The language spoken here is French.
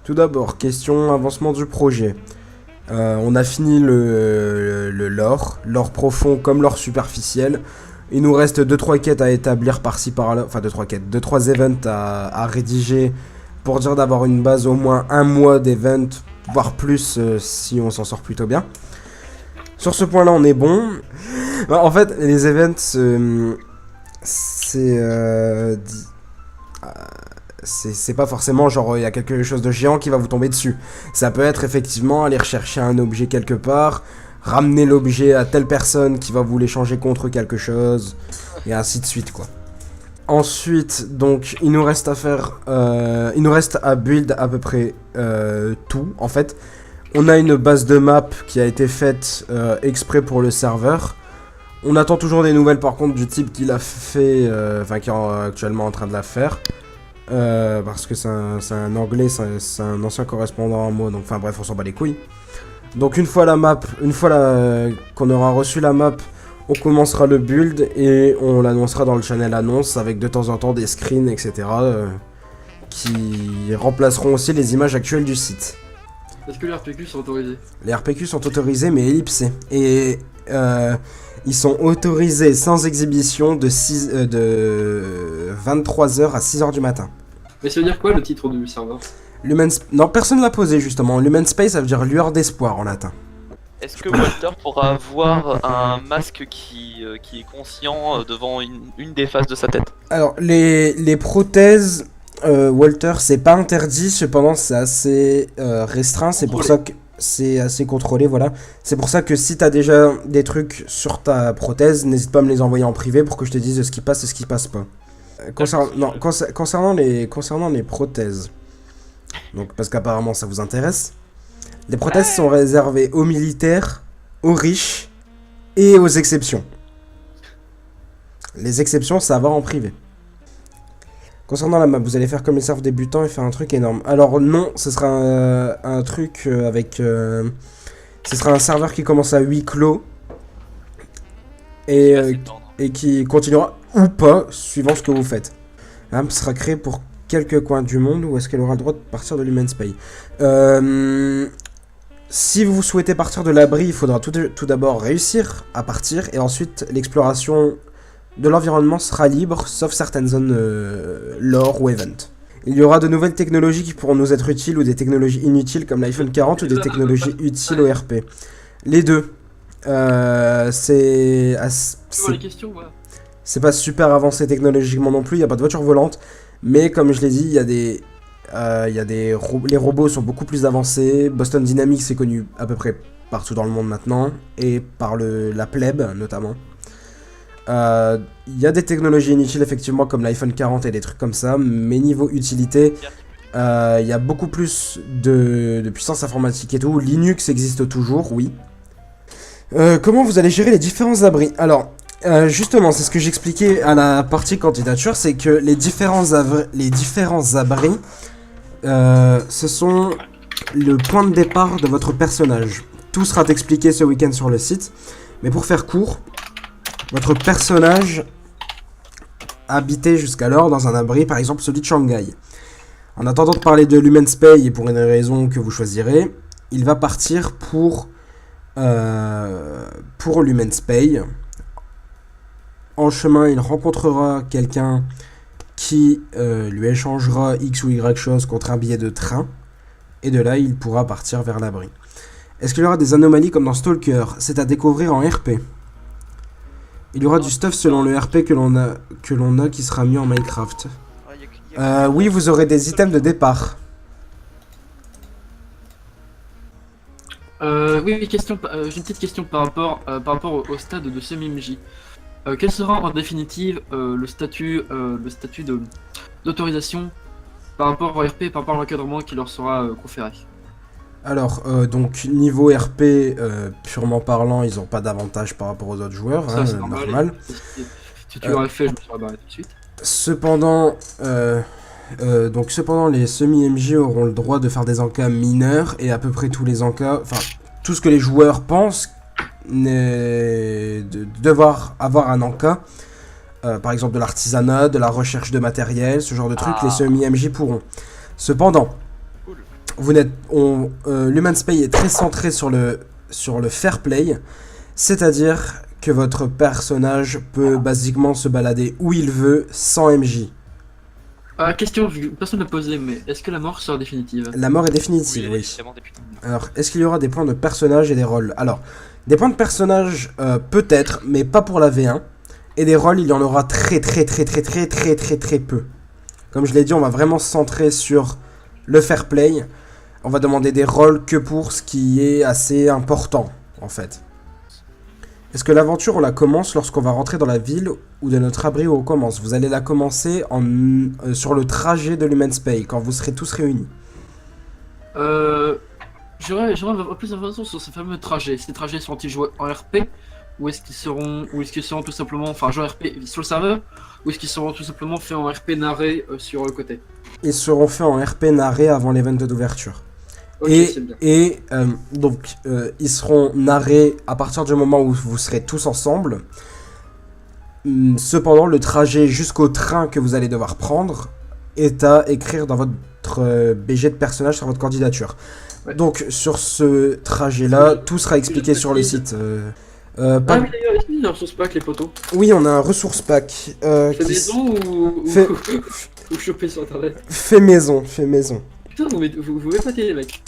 Tout d'abord, question avancement du projet. On a fini le lore, lore profond comme lore superficiel. Il nous reste 2-3 quêtes à établir par-ci par-là, enfin 2-3 quêtes, 2-3 events à rédiger pour dire d'avoir une base au moins un mois d'events, voire plus si on s'en sort plutôt bien. Sur ce point-là, on est bon. En fait, les events, c'est pas forcément genre il y a quelque chose de géant qui va vous tomber dessus. Ça peut être effectivement aller rechercher un objet quelque part, ramener l'objet à telle personne qui va vous l'échanger contre quelque chose, et ainsi de suite quoi. Ensuite, donc, il nous reste à build à peu près tout. En fait, on a une base de map qui a été faite exprès pour le serveur. On attend toujours des nouvelles par contre du type qui l'a fait, qui est actuellement en train de la faire. Parce que c'est un anglais, c'est un ancien correspondant en mots, donc enfin bref, on s'en bat les couilles. Donc une fois qu'on aura reçu la map, on commencera le build et on l'annoncera dans le channel annonce avec de temps en temps des screens, etc. Qui remplaceront aussi les images actuelles du site. Est-ce que les RPQ sont autorisés? Les RPQ sont autorisés mais ellipsés. Et ils sont autorisés sans exhibition de 23h à 6h du matin. Mais ça veut dire quoi le titre du serveur? Non, personne ne l'a posé justement. Lumen Space, ça veut dire lueur d'espoir en latin. Est-ce que Walter pourra avoir un masque qui est conscient devant une des faces de sa tête? Alors, les prothèses, Walter, c'est pas interdit, cependant c'est assez restreint, c'est pour ça que c'est assez contrôlé, voilà. C'est pour ça que si t'as déjà des trucs sur ta prothèse, n'hésite pas à me les envoyer en privé pour que je te dise ce qui passe et ce qui passe pas. Concernant les prothèses, donc parce qu'apparemment ça vous intéresse, les prothèses sont réservées aux militaires, aux riches et aux exceptions. Les exceptions, ça va en privé. Concernant la map, vous allez faire comme les serveurs débutants et faire un truc énorme. Alors non, ce sera un truc avec... ce sera un serveur qui commence à huis clos et qui continuera ou pas, suivant ce que vous faites. La map sera créée pour quelques coins du monde où est-ce qu'elle aura le droit de partir de l'Human Space. Si vous souhaitez partir de l'abri, il faudra tout d'abord réussir à partir et ensuite l'exploration de l'environnement sera libre, sauf certaines zones lore ou event. Il y aura de nouvelles technologies qui pourront nous être utiles ou des technologies inutiles comme l'iPhone 40 ou des technologies utiles au RP. Les deux. C'est pas super avancé technologiquement non plus, il n'y a pas de voiture volante, mais comme je l'ai dit, les robots sont beaucoup plus avancés. Boston Dynamics est connu à peu près partout dans le monde maintenant, et par la plèbe notamment. Il y a des technologies inutiles effectivement comme l'iPhone 40 et des trucs comme ça, mais niveau utilité, il y a beaucoup plus de puissance informatique et tout. Linux existe toujours, oui. Comment vous allez gérer les différents abris? Alors, justement, c'est ce que j'expliquais à la partie candidature, c'est que les différents abris, ce sont le point de départ de votre personnage. Tout sera expliqué ce week-end sur le site, mais pour faire court, votre personnage habitait jusqu'alors dans un abri, par exemple celui de Shanghai. En attendant de parler de l'Human Space et pour une raison que vous choisirez, il va partir pour l'Human Space. En chemin, il rencontrera quelqu'un qui lui échangera X ou Y chose contre un billet de train. Et de là, il pourra partir vers l'abri. Est-ce qu'il y aura des anomalies comme dans Stalker? C'est à découvrir en RP. Il y aura du stuff selon le RP que l'on a qui sera mis en Minecraft. Oui, vous aurez des items de départ. Oui, j'ai une petite question par rapport au stade de ce MMJ. Quel sera en définitive le statut d'autorisation par rapport au RP et par rapport à l'encadrement qui leur sera conféré? Alors, donc niveau RP, purement parlant, ils n'ont pas d'avantage par rapport aux autres joueurs, Ça, hein, c'est normal. Si tu l'aurais fait, je me serais barré tout de suite. Cependant, les semi-MJ auront le droit de faire des encas mineurs et à peu près tous les encas, enfin, tout ce que les joueurs pensent de devoir avoir un encas, par exemple de l'artisanat, de la recherche de matériel, ce genre de trucs, les semi-MJ pourront. Cependant, l'Human's Pay est très centré sur le fair play, c'est-à-dire que votre personnage peut basiquement se balader où il veut sans MJ. Question, personne ne l'a posé, mais est-ce que la mort sera définitive? La mort est définitive, oui. évidemment, des putains. Alors, est-ce qu'il y aura des points de personnage et des rôles? Alors, des points de personnage, peut-être, mais pas pour la V1. Et des rôles, il y en aura très peu. Comme je l'ai dit, on va vraiment se centrer sur le fair play. On va demander des rôles que pour ce qui est assez important, en fait. Est-ce que l'aventure, on la commence lorsqu'on va rentrer dans la ville ou de notre abri où on commence? Vous allez la commencer sur le trajet de l'Human's Pay, quand vous serez tous réunis. J'aurais avoir plus d'informations sur ce fameux trajet. Ces trajets seront-ils joués en RP ou est-ce qu'ils seront tout simplement, enfin joués en RP sur le serveur, ou est-ce qu'ils seront tout simplement faits en RP narré sur le côté? Ils seront faits en RP narré avant l'event d'ouverture. Ok, c'est bien. Donc, ils seront narrés à partir du moment où vous serez tous ensemble. Cependant, le trajet jusqu'au train que vous allez devoir prendre est à écrire dans votre BG de personnage sur votre candidature. Ouais. Donc, sur ce trajet-là, tout sera expliqué sur le site. Oui d'ailleurs, est-ce qu'il y a un ressource pack les potos? Oui, on a un ressource pack. Fait maison ou choper sur internet? Fait maison. Putain, vous m'épatez les mecs.